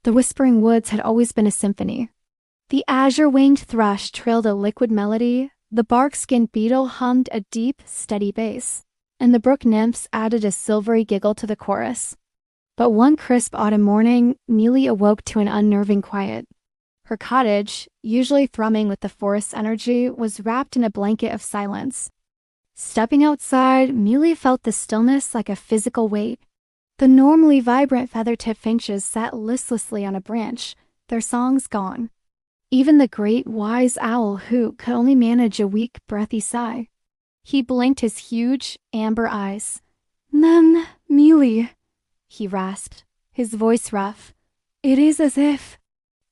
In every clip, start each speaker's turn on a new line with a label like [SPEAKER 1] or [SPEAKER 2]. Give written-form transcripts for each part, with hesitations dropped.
[SPEAKER 1] The whispering woods had always been a symphony. The Azure-winged Thrush trilled a liquid melody, the Bark-skinned Beetle hummed a deep, steady bass, and the Brook Nymphs added a silvery giggle to the chorus. But one crisp autumn morning, Meili awoke to an unnerving quiet. Her cottage, usually thrumming with the forest's energy, was wrapped in a blanket of silence. Stepping outside, Meili felt the stillness like a physical weight. The normally vibrant feather-tipped finches sat listlessly on a branch, their songs gone. Even the great, wise owl Hoot could only manage a weak, breathy sigh. He blinked his huge, amber eyes. Meili, he rasped, his voice rough. It is as if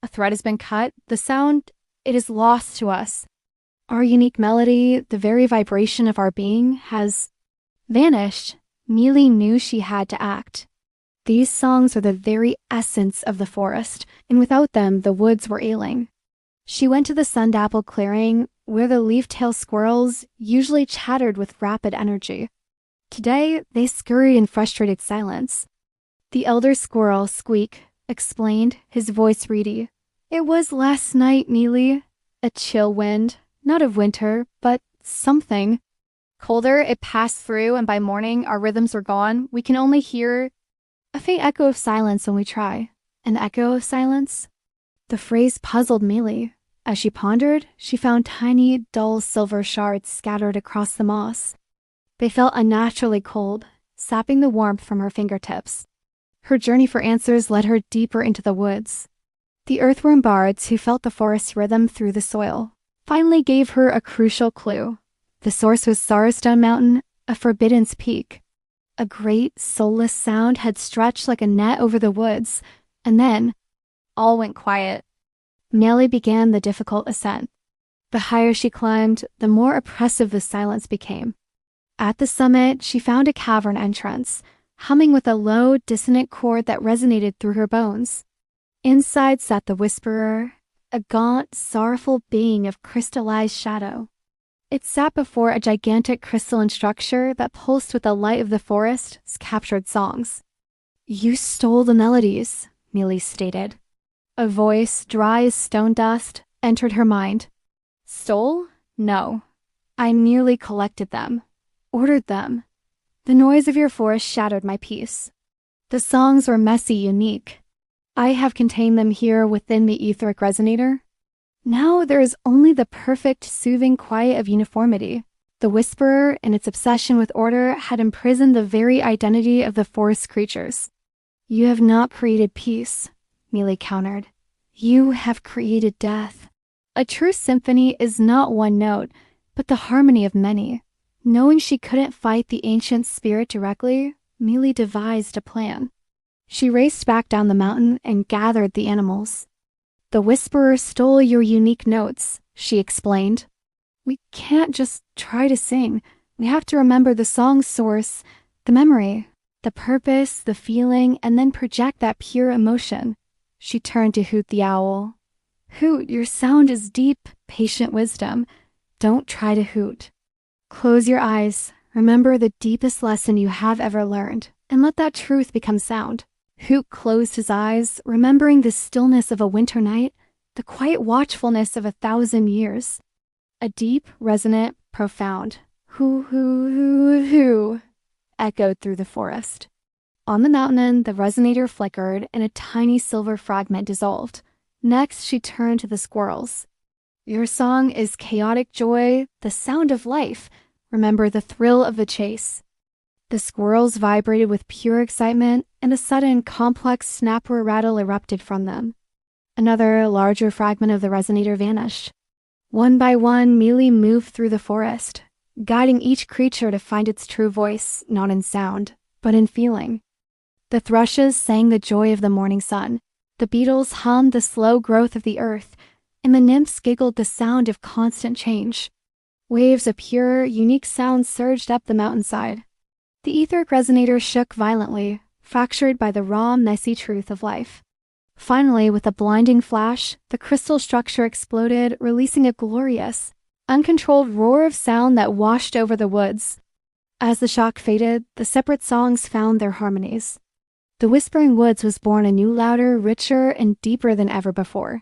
[SPEAKER 1] a thread has been cut. The sound, it is lost to us. Our unique melody, the very vibration of our being, has vanished. Meili knew she had to act. These songs are the very essence of the forest, and without them, the woods were ailing. She went to the sundapple clearing, where the leaf-tailed squirrels usually chattered with rapid energy. Today, they scurried in frustrated silence. The elder squirrel, Squeak, explained, his voice reedy. It was last night, Meili. A chill wind, not of winter, but something. Colder, it passed through, and by morning, our rhythms were gone. We can only hear a faint echo of silence when we try. An echo of silence? The phrase puzzled Meili. As she pondered, she found tiny, dull silver shards scattered across the moss. They felt unnaturally cold, sapping the warmth from her fingertips. Her journey for answers led her deeper into the woods. The earthworm bards who felt the forest's rhythm through the soil finally gave her a crucial clue. The source was Sarstone Mountain, a forbidden's peak. A great, soulless sound had stretched like a net over the woods, and then all went quiet. Meili began the difficult ascent. The higher she climbed, the more oppressive the silence became. At the summit, she found a cavern entrance, humming with a low, dissonant chord that resonated through her bones. Inside sat the Whisperer, a gaunt, sorrowful being of crystallized shadow. It sat before a gigantic crystalline structure that pulsed with the light of the forest's captured songs. You stole the melodies, Meili stated. A voice, dry as stone dust, entered her mind. Stole? No. I merely collected them, ordered them. The noise of your forest shattered my peace. The songs were messy, unique. I have contained them here within the etheric resonator. Now there is only the perfect, soothing quiet of uniformity. The Whisperer, in its obsession with order, had imprisoned the very identity of the forest creatures. You have not created peace, Meili countered. You have created death. A true symphony is not one note, but the harmony of many. Knowing she couldn't fight the ancient spirit directly, Meili devised a plan. She raced back down the mountain and gathered the animals. The Whisperer stole your unique notes, she explained. We can't just try to sing. We have to remember the song's source, the memory, the purpose, the feeling, and then project that pure emotion. She turned to Hoot the owl. Hoot, your sound is deep, patient wisdom. Don't try to hoot. Close your eyes, remember the deepest lesson you have ever learned, and let that truth become sound. Hoot closed his eyes, remembering the stillness of a winter night, the quiet watchfulness of 1,000 years. A deep, resonant, profound hoo hoo hoo hoo echoed through the forest. On the mountain, the resonator flickered and a tiny silver fragment dissolved. Next, she turned to the squirrels. Your song is chaotic joy, the sound of life. Remember the thrill of the chase. The squirrels vibrated with pure excitement, and a sudden, complex snapper rattle erupted from them. Another, larger fragment of the resonator vanished. One by one, Meili moved through the forest, guiding each creature to find its true voice, not in sound, but in feeling. The thrushes sang the joy of the morning sun, the beetles hummed the slow growth of the earth, and the nymphs giggled the sound of constant change. Waves of pure, unique sound surged up the mountainside. The etheric resonator shook violently, fractured by the raw, messy truth of life. Finally, with a blinding flash, the crystal structure exploded, releasing a glorious, uncontrolled roar of sound that washed over the woods. As the shock faded, the separate songs found their harmonies. The Whispering Woods was born anew, louder, richer, and deeper than ever before.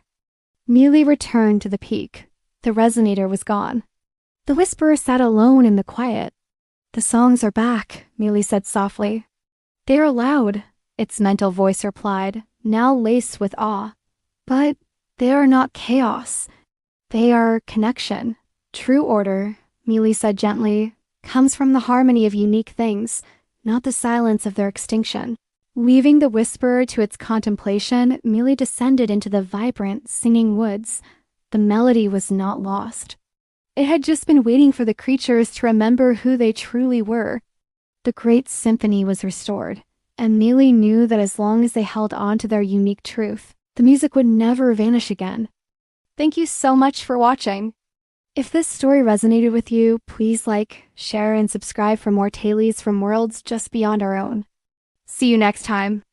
[SPEAKER 1] Meili returned to the peak. The resonator was gone. The Whisperer sat alone in the quiet. "The songs are back," Meili said softly. "They are loud," its mental voice replied, now laced with awe. "But they are not chaos. They are connection. True order," Meili said gently, "comes from the harmony of unique things, not the silence of their extinction." Leaving the Whisperer to its contemplation, Meili descended into the vibrant, singing woods. The melody was not lost. It had just been waiting for the creatures to remember who they truly were. The great symphony was restored, and Meili knew that as long as they held on to their unique truth, the music would never vanish again. Thank you so much for watching. If this story resonated with you, please like, share, and subscribe for more tales from worlds just beyond our own. See you next time.